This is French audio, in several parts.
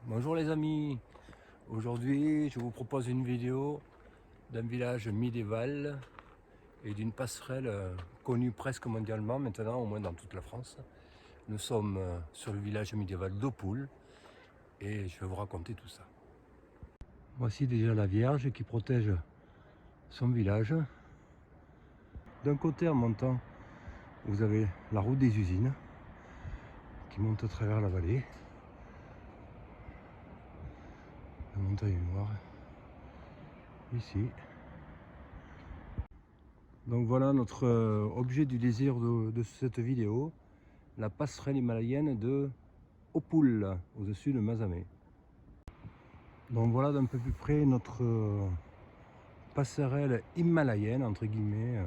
Bonjour les amis, aujourd'hui je vous propose une vidéo d'un village médiéval et d'une passerelle connue presque mondialement maintenant, au moins dans toute la France. Nous sommes sur le village médiéval d'Opoul et je vais vous raconter tout ça. Voici déjà la Vierge qui protège son village. D'un côté, en montant, vous avez la route des usines qui monte à travers la vallée. La montagne noire ici. Donc voilà notre objet du désir de cette vidéo, la passerelle himalayenne de Opoul, au-dessus de Mazamet. Donc voilà d'un peu plus près notre passerelle himalayenne, entre guillemets,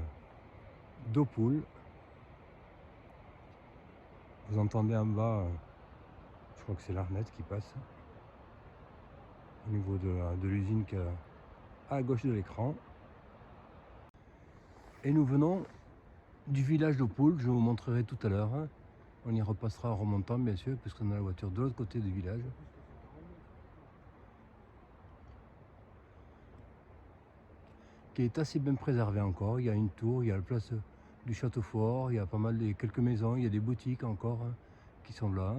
d'Opoul. Vous entendez en bas, je crois que c'est l'Arnet qui passe, au niveau de l'usine à gauche de l'écran. Et nous venons du village d'Opoul, je vous montrerai tout à l'heure. On y repassera en remontant bien sûr, puisqu'on a la voiture de l'autre côté du village. Qui est assez bien préservé encore. Il y a une tour, il y a la place du château fort, il y a pas mal quelques maisons, il y a des boutiques encore qui sont là.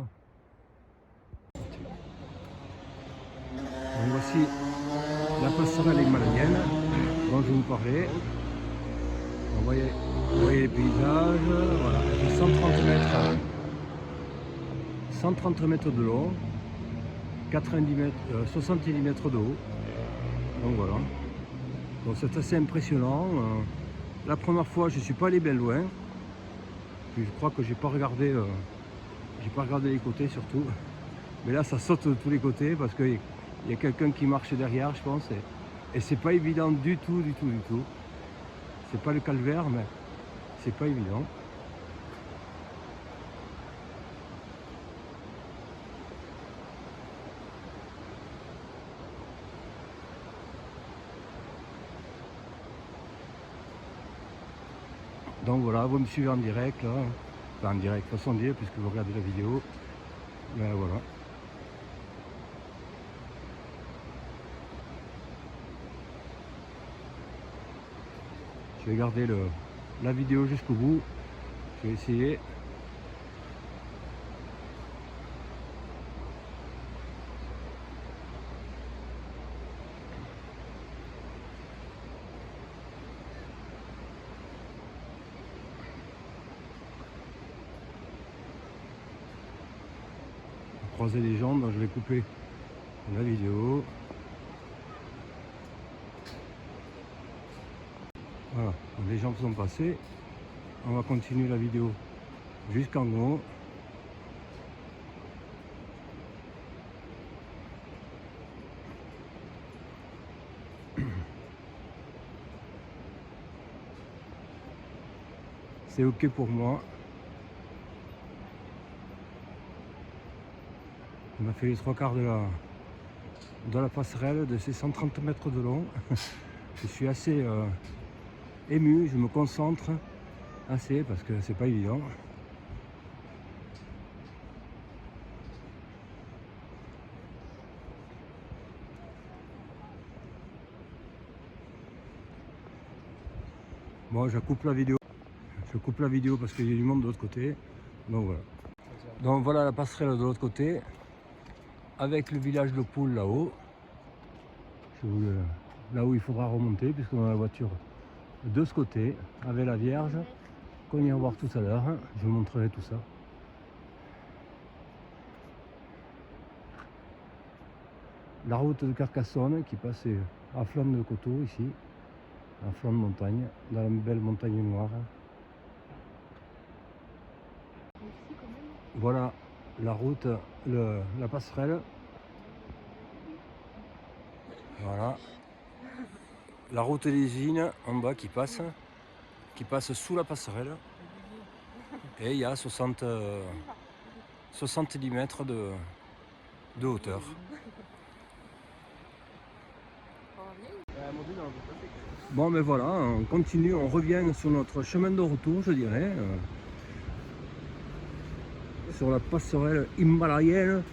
Donc voici la passerelle himalayenne dont je vous parlais. Vous voyez les paysages, voilà, elle fait 130 mètres de long, 70 mètres de haut. Donc voilà. Bon, c'est assez impressionnant. La première fois, je ne suis pas allé bien loin. Puis je crois que j'ai pas regardé les côtés surtout. Mais là, ça saute de tous les côtés parce qu'il y a quelqu'un qui marche derrière, je pense. Et c'est pas évident du tout. C'est pas le calvaire, mais c'est pas évident. Donc voilà, vous me suivez en direct là, enfin en direct, façon de dire, puisque vous regardez la vidéo. Ben voilà. Je vais garder la vidéo jusqu'au bout. Je vais essayer. Croiser les jambes, donc je vais couper la vidéo. Voilà, les jambes sont passées. On va continuer la vidéo jusqu'en haut. C'est ok pour moi. On a fait les 3/4 de la passerelle de ces 130 mètres de long. Je suis assez ému, je me concentre assez parce que c'est pas évident. Bon, je coupe la vidéo. Je coupe la vidéo parce qu'il y a du monde de l'autre côté. Donc voilà. Donc voilà la passerelle de l'autre côté. Avec le village de Poule là-haut. Là où il faudra remonter puisqu'on a la voiture de ce côté. Avec la Vierge. Qu'on ira voir tout à l'heure. Je vous montrerai tout ça. La route de Carcassonne qui passe à flanc de coteau ici. À flanc de montagne. Dans la belle montagne noire. Voilà la route, la passerelle. Voilà. La route des usines en bas qui passe sous la passerelle. Et il y a 70 mètres de hauteur. Bon mais voilà, on continue, on revient sur notre chemin de retour, je dirais. Sur la passerelle himalayenne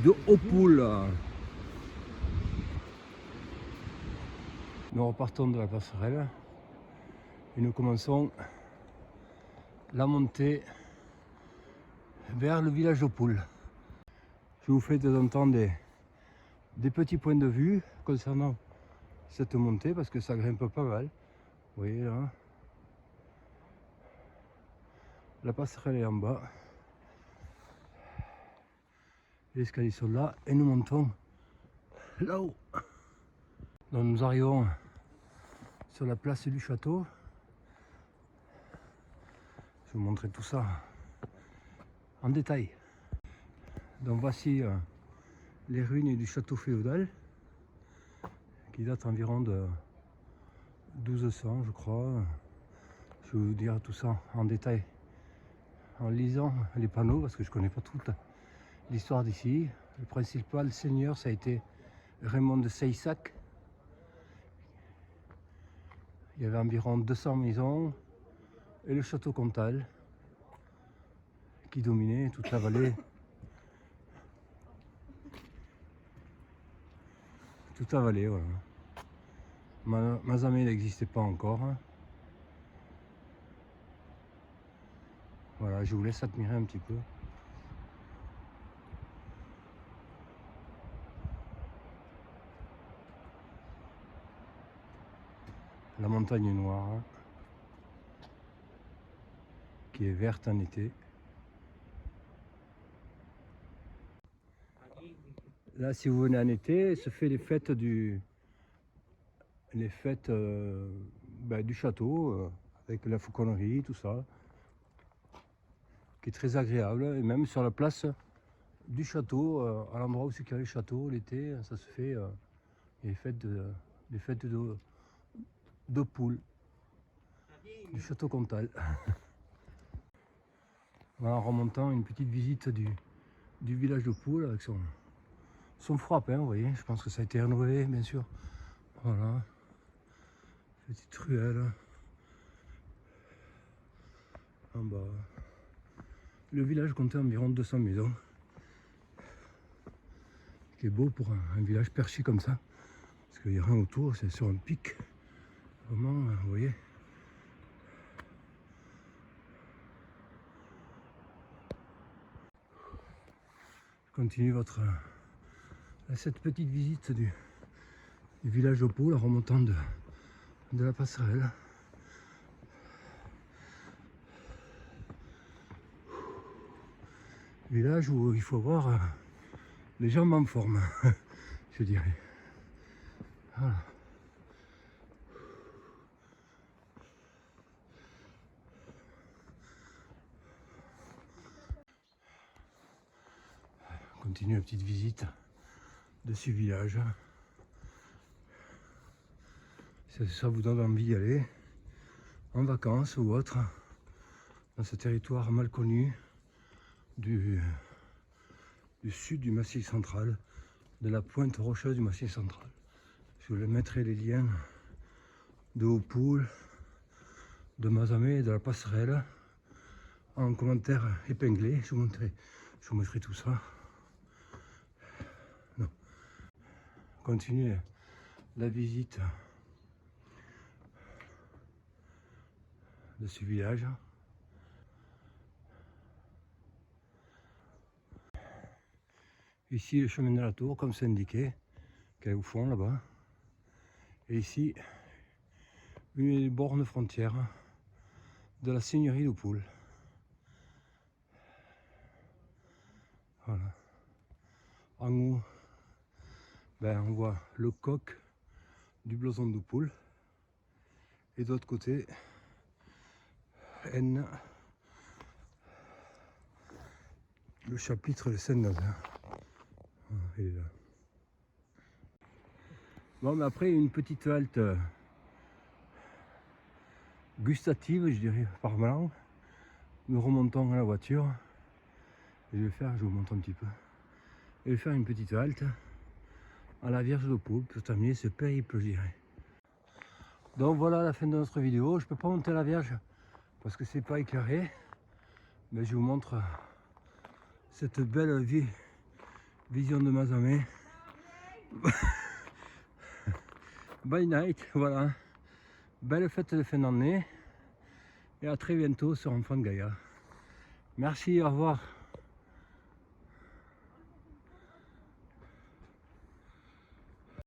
de Oppoul. Nous repartons de la passerelle et nous commençons la montée vers le village d'Oppoul. Je vous fais de temps en temps des petits points de vue concernant cette montée parce que ça grimpe pas mal. Vous voyez là, la passerelle est en bas, les escaliers sont là et nous montons là-haut. Donc nous arrivons sur la place du château. Je vais vous montrer tout ça en détail. Donc voici les ruines du château féodal qui date environ de 1200 je crois. Je vais vous dire tout ça en détail en lisant les panneaux parce que je ne connais pas toute l'histoire d'ici. Le principal seigneur ça a été Raymond de Seissac. Il y avait environ 200 maisons et le château Comtal qui dominait toute la vallée. Toute la vallée, voilà. Mazamet n'existait pas encore. Voilà, je vous laisse admirer un petit peu. La montagne noire, qui est verte en été. Là, si vous venez en été, se fait les fêtes du château, avec la fauconnerie, tout ça, qui est très agréable. Et même sur la place du château, à l'endroit où c'est qu'il y a le château, l'été, ça se fait les fêtes d'Oppoul, du château Comtal. En remontant une petite visite du village d'Oppoul avec son frappe, vous voyez, je pense que ça a été rénové, bien sûr. Voilà, petite ruelle en bas. Le village comptait environ 200 maisons, qui est beau pour un village perché comme ça, parce qu'il n'y a rien autour, c'est sur un pic. Vraiment, vous voyez. Continue cette petite visite du village d'Oppoul en remontant de la passerelle. Village où il faut avoir les jambes en forme, je dirais. Voilà. On continue la petite visite de ce village. Si ça vous donne envie d'y aller en vacances ou autre, dans ce territoire mal connu du sud du Massif central, de la pointe rocheuse du Massif central. Je vous mettrai les liens de Oppoul, de Mazamet et de la passerelle en commentaire épinglé. Je vous mettrai tout ça. Non. Continuez la visite de ce village. Ici le chemin de la tour, comme c'est indiqué, qui est au fond là-bas. Et ici, une des bornes frontières de la seigneurie d'Oppoul. Voilà. En haut, on voit le coq du blason d'Oppoul. Et de l'autre côté, N, le chapitre de Saint-Nazaire. Il est là. Bon, mais après une petite halte gustative, je dirais, par blanc. Nous remontons à la voiture. Et je vous montre un petit peu. Et je vais faire une petite halte à la Vierge d'Oppoul pour terminer ce périple, je dirais. Donc voilà la fin de notre vidéo. Je peux pas monter à la Vierge parce que c'est pas éclairé. Mais je vous montre cette belle vision de Mazamet. Bye night, voilà. Belle fête de fin d'année. Et à très bientôt sur Enfant de Gaïa. Merci, au revoir.